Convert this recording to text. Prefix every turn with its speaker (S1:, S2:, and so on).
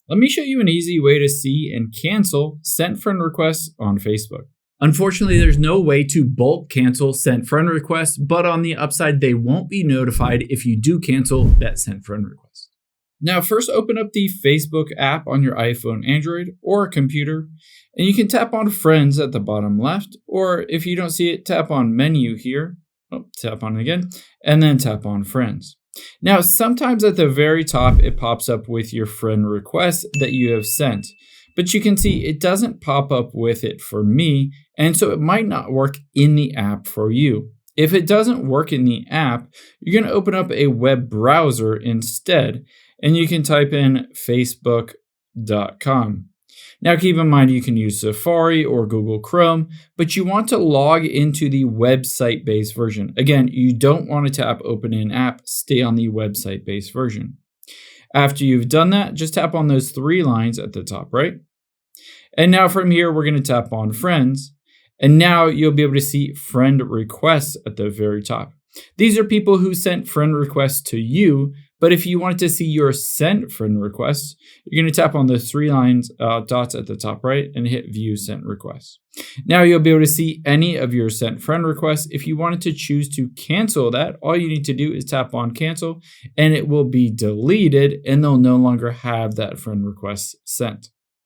S1: Let me show you an easy way to see and cancel sent friend requests on Facebook. Unfortunately, there's no way to bulk cancel sent friend requests, but on the upside, they won't be notified if you do cancel that sent friend request. Now, first open up the Facebook app on your iPhone, Android, or computer, and you can tap on Friends at the bottom left, or if you don't see it, tap on Menu here, tap on it again, and then tap on Friends. Now, sometimes at the very top, it pops up with your friend request that you have sent, but you can see it doesn't pop up with it for me, and so it might not work in the app for you. If it doesn't work in the app, you're going to open up a web browser instead, and you can type in facebook.com. Now keep in mind you can use Safari or Google Chrome, but you want to log into the website-based version. Again, you don't want to tap open in app, stay on the website-based version. After you've done that, just tap on those three lines at the top right. And now from here, we're going to tap on Friends. And now you'll be able to see friend requests at the very top. These are people who sent friend requests to you, but if you want to see your sent friend requests, you're going to tap on the three lines dots at the top right and hit View Sent Requests. Now you'll be able to see any of your sent friend requests. If you wanted to choose to cancel that, all you need to do is tap on Cancel, and it will be deleted, and they'll no longer have that friend request sent.